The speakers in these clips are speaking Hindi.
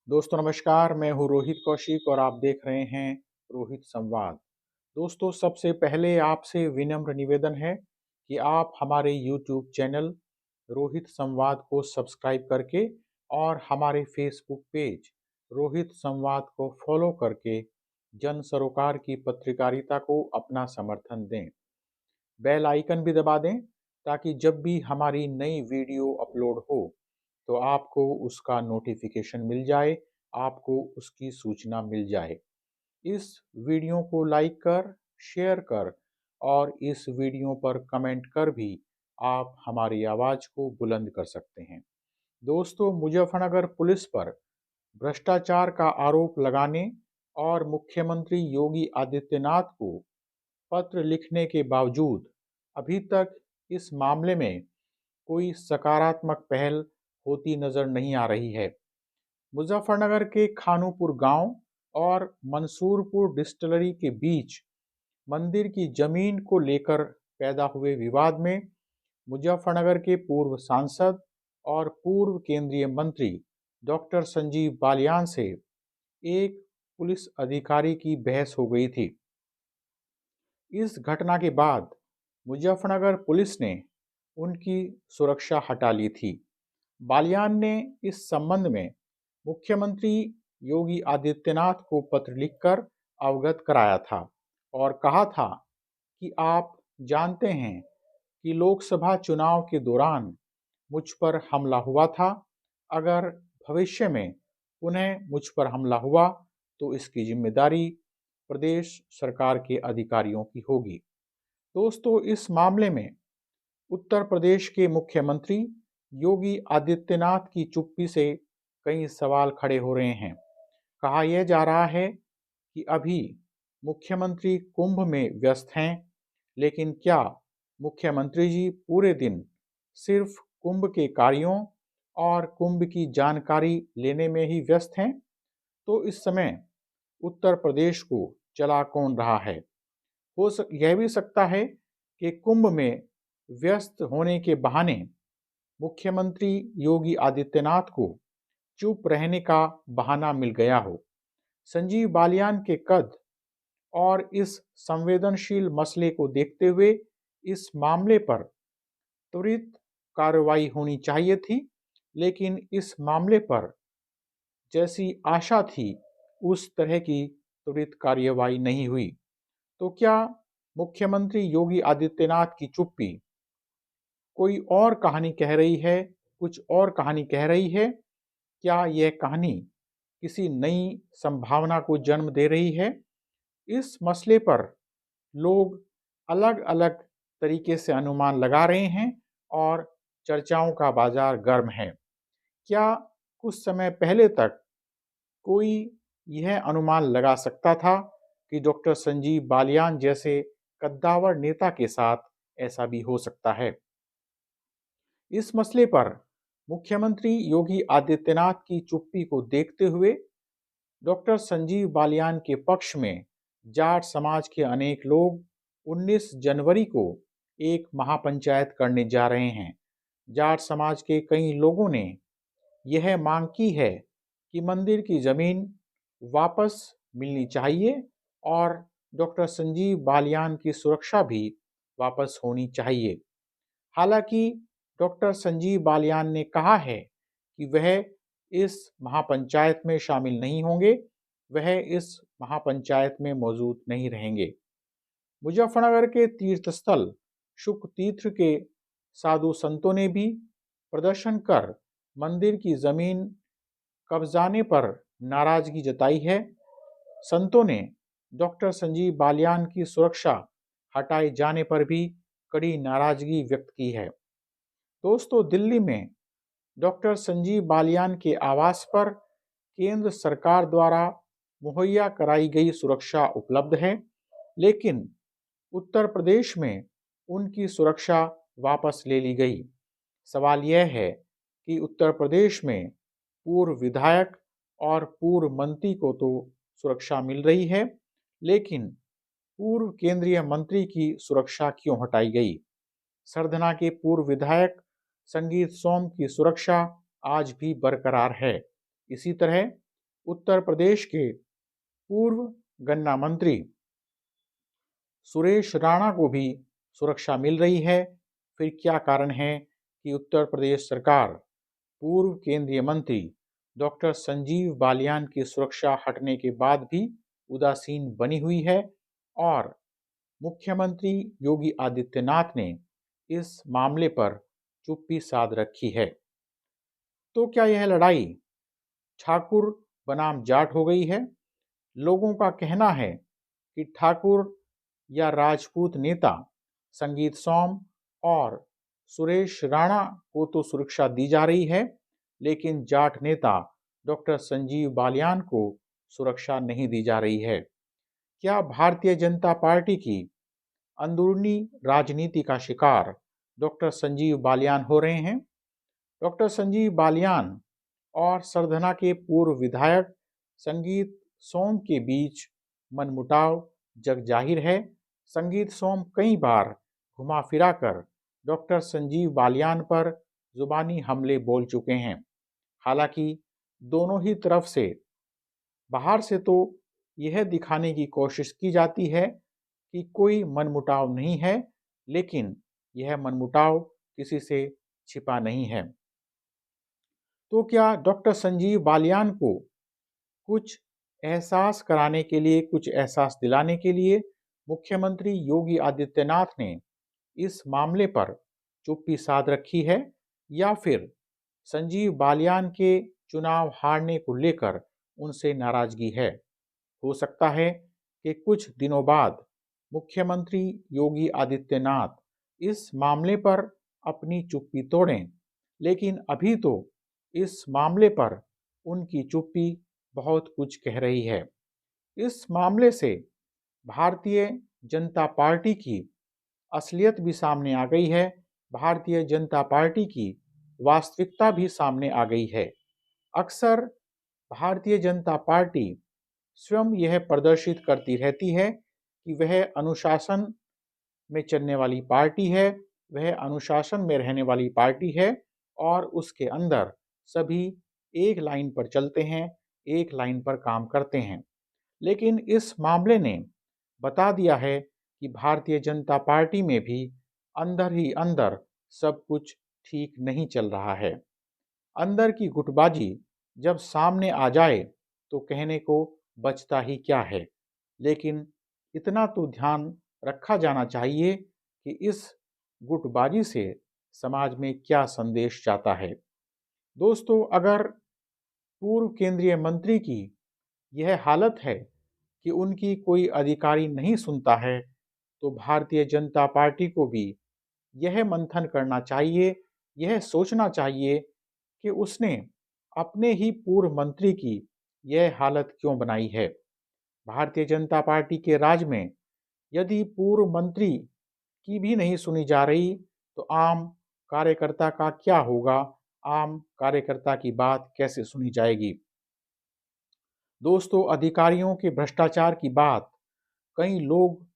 दोस्तों नमस्कार, मैं हूँ रोहित कौशिक और आप देख रहे हैं रोहित संवाद। दोस्तों सबसे पहले आपसे विनम्र निवेदन है कि आप हमारे यूट्यूब चैनल रोहित संवाद को सब्सक्राइब करके और हमारे फेसबुक पेज रोहित संवाद को फॉलो करके जन सरोकार की पत्रकारिता को अपना समर्थन दें। बेल आइकन भी दबा दें ताकि जब भी हमारी नई वीडियो अपलोड हो तो आपको उसका नोटिफिकेशन मिल जाए, आपको उसकी सूचना मिल जाए। इस वीडियो को लाइक कर, शेयर कर और इस वीडियो पर कमेंट कर भी आप हमारी आवाज़ को बुलंद कर सकते हैं। दोस्तों, मुजफ्फरनगर पुलिस पर भ्रष्टाचार का आरोप लगाने और मुख्यमंत्री योगी आदित्यनाथ को पत्र लिखने के बावजूद अभी तक इस मामले में कोई सकारात्मक पहल होती नजर नहीं आ रही है। मुजफ्फरनगर के खानूपुर गांव और मंसूरपुर डिस्टिलरी के बीच मंदिर की जमीन को लेकर पैदा हुए विवाद में मुजफ्फरनगर के पूर्व सांसद और पूर्व केंद्रीय मंत्री डॉक्टर संजीव बालियान से एक पुलिस अधिकारी की बहस हो गई थी। इस घटना के बाद मुजफ्फरनगर पुलिस ने उनकी सुरक्षा हटा ली थी। बालियान ने इस संबंध में मुख्यमंत्री योगी आदित्यनाथ को पत्र लिखकर अवगत कराया था और कहा था कि आप जानते हैं कि लोकसभा चुनाव के दौरान मुझ पर हमला हुआ था। अगर भविष्य में पुनः मुझ पर हमला हुआ तो इसकी जिम्मेदारी प्रदेश सरकार के अधिकारियों की होगी। दोस्तों, इस मामले में उत्तर प्रदेश के मुख्यमंत्री योगी आदित्यनाथ की चुप्पी से कई सवाल खड़े हो रहे हैं। कहा यह जा रहा है कि अभी मुख्यमंत्री कुंभ में व्यस्त हैं, लेकिन क्या मुख्यमंत्री जी पूरे दिन सिर्फ कुंभ के कार्यों और कुंभ की जानकारी लेने में ही व्यस्त हैं? तो इस समय उत्तर प्रदेश को चला कौन रहा है? यह भी सकता है कि कुंभ में व्यस्त होने के बहाने मुख्यमंत्री योगी आदित्यनाथ को चुप रहने का बहाना मिल गया हो। संजीव बालियान के कद और इस संवेदनशील मसले को देखते हुए इस मामले पर त्वरित कार्रवाई होनी चाहिए थी, लेकिन इस मामले पर जैसी आशा थी उस तरह की त्वरित कार्रवाई नहीं हुई। तो क्या मुख्यमंत्री योगी आदित्यनाथ की चुप्पी कोई और कहानी कह रही है, कुछ और कहानी कह रही है? क्या यह कहानी किसी नई संभावना को जन्म दे रही है? इस मसले पर लोग अलग-अलग तरीके से अनुमान लगा रहे हैं और चर्चाओं का बाजार गर्म है। क्या कुछ समय पहले तक कोई यह अनुमान लगा सकता था कि डॉक्टर संजीव बालियान जैसे कद्दावर नेता के साथ ऐसा भी हो सकता है? इस मसले पर मुख्यमंत्री योगी आदित्यनाथ की चुप्पी को देखते हुए डॉक्टर संजीव बालियान के पक्ष में जाट समाज के अनेक लोग 19 जनवरी को एक महापंचायत करने जा रहे हैं। जाट समाज के कई लोगों ने यह मांग की है कि मंदिर की जमीन वापस मिलनी चाहिए और डॉक्टर संजीव बालियान की सुरक्षा भी वापस होनी चाहिए। हालांकि डॉक्टर संजीव बालियान ने कहा है कि वह इस महापंचायत में शामिल नहीं होंगे, वह इस महापंचायत में मौजूद नहीं रहेंगे। मुजफ्फरनगर के तीर्थस्थल शुक तीर्थ के साधु संतों ने भी प्रदर्शन कर मंदिर की जमीन कब्जाने पर नाराजगी जताई है। संतों ने डॉक्टर संजीव बालियान की सुरक्षा हटाए जाने पर भी कड़ी नाराजगी व्यक्त की है। दोस्तों, दिल्ली में डॉक्टर संजीव बालियान के आवास पर केंद्र सरकार द्वारा मुहैया कराई गई सुरक्षा उपलब्ध है, लेकिन उत्तर प्रदेश में उनकी सुरक्षा वापस ले ली गई। सवाल यह है कि उत्तर प्रदेश में पूर्व विधायक और पूर्व मंत्री को तो सुरक्षा मिल रही है, लेकिन पूर्व केंद्रीय मंत्री की सुरक्षा क्यों हटाई गई? सरधना के पूर्व विधायक संगीत सोम की सुरक्षा आज भी बरकरार है। इसी तरह उत्तर प्रदेश के पूर्व गन्ना मंत्री सुरेश राणा को भी सुरक्षा मिल रही है। फिर क्या कारण है कि उत्तर प्रदेश सरकार पूर्व केंद्रीय मंत्री डॉक्टर संजीव बालियान की सुरक्षा हटने के बाद भी उदासीन बनी हुई है और मुख्यमंत्री योगी आदित्यनाथ ने इस मामले पर चुप्पी साध रखी है। तो क्या यह लड़ाई ठाकुर बनाम जाट हो गई है? लोगों का कहना है कि ठाकुर या राजपूत नेता संगीत सोम और सुरेश राणा को तो सुरक्षा दी जा रही है, लेकिन जाट नेता डॉक्टर संजीव बालियान को सुरक्षा नहीं दी जा रही है। क्या भारतीय जनता पार्टी की अंदरूनी राजनीति का शिकार डॉक्टर संजीव बालियान हो रहे हैं? डॉक्टर संजीव बालियान और सरधना के पूर्व विधायक संगीत सोम के बीच मनमुटाव जग जाहिर है। संगीत सोम कई बार घुमा फिरा कर डॉक्टर संजीव बालियान पर जुबानी हमले बोल चुके हैं। हालांकि दोनों ही तरफ से बाहर से तो यह दिखाने की कोशिश की जाती है कि कोई मनमुटाव नहीं है, लेकिन यह मनमुटाव किसी से छिपा नहीं है। तो क्या डॉक्टर संजीव बालियान को कुछ एहसास कराने के लिए, कुछ एहसास दिलाने के लिए मुख्यमंत्री योगी आदित्यनाथ ने इस मामले पर चुप्पी साध रखी है, या फिर संजीव बालियान के चुनाव हारने को लेकर उनसे नाराजगी है? हो सकता है कि कुछ दिनों बाद मुख्यमंत्री योगी आदित्यनाथ इस मामले पर अपनी चुप्पी तोड़ें, लेकिन अभी तो इस मामले पर उनकी चुप्पी बहुत कुछ कह रही है। इस मामले से भारतीय जनता पार्टी की असलियत भी सामने आ गई है, भारतीय जनता पार्टी की वास्तविकता भी सामने आ गई है। अक्सर भारतीय जनता पार्टी स्वयं यह प्रदर्शित करती रहती है कि वह अनुशासन में चलने वाली पार्टी है, वह अनुशासन में रहने वाली पार्टी है और उसके अंदर सभी एक लाइन पर चलते हैं, एक लाइन पर काम करते हैं। लेकिन इस मामले ने बता दिया है कि भारतीय जनता पार्टी में भी अंदर ही अंदर सब कुछ ठीक नहीं चल रहा है। अंदर की गुटबाजी जब सामने आ जाए तो कहने को बचता ही क्या है। लेकिन इतना तो ध्यान रखा जाना चाहिए कि इस गुटबाजी से समाज में क्या संदेश जाता है। दोस्तों, अगर पूर्व केंद्रीय मंत्री की यह हालत है कि उनकी कोई अधिकारी नहीं सुनता है, तो भारतीय जनता पार्टी को भी यह मंथन करना चाहिए, यह सोचना चाहिए कि उसने अपने ही पूर्व मंत्री की यह हालत क्यों बनाई है। भारतीय जनता पार्टी के राज में यदि पूर्व मंत्री की भी नहीं सुनी जा रही, तो आम कार्यकर्ता का क्या होगा? आम कार्यकर्ता की बात कैसे सुनी जाएगी? दोस्तों, अधिकारियों के भ्रष्टाचार की बात कई लोग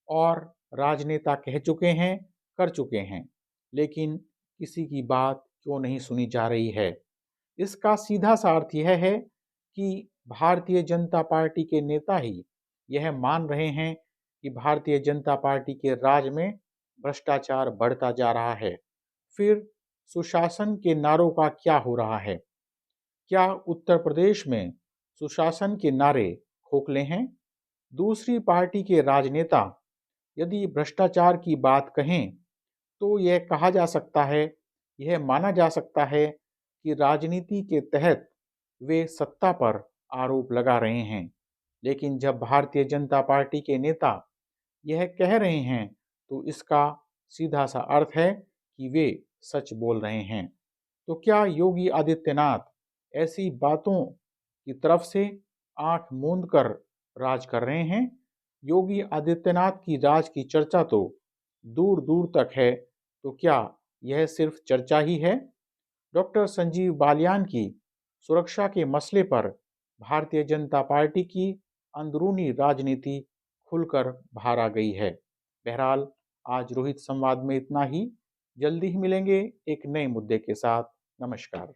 और राजनेता कह चुके हैं, कर चुके हैं, लेकिन किसी की बात क्यों नहीं सुनी जा रही है? इसका सीधा सा अर्थ यह है कि भारतीय जनता पार्टी के नेता ही यह मान रहे हैं कि भारतीय जनता पार्टी के राज में भ्रष्टाचार बढ़ता जा रहा है। फिर सुशासन के नारों का क्या हो रहा है? क्या उत्तर प्रदेश में सुशासन के नारे खोखले हैं? दूसरी पार्टी के राजनेता यदि भ्रष्टाचार की बात कहें, तो यह कहा जा सकता है, यह माना जा सकता है कि राजनीति के तहत वे सत्ता पर आरोप लगा रहे हैं। लेकिन जब भारतीय जनता पार्टी के नेता यह कह रहे हैं, तो इसका सीधा सा अर्थ है कि वे सच बोल रहे हैं। तो क्या योगी आदित्यनाथ ऐसी बातों की तरफ से आंख मूंद कर राज कर रहे हैं? योगी आदित्यनाथ की राज की चर्चा तो दूर दूर तक है, तो क्या यह सिर्फ चर्चा ही है? डॉक्टर संजीव बालियान की सुरक्षा के मसले पर भारतीय जनता पार्टी की अंदरूनी राजनीति खुलकर बाहर आ गई है। बहरहाल, आज रोहित संवाद में इतना ही। जल्दी ही मिलेंगे एक नए मुद्दे के साथ। नमस्कार।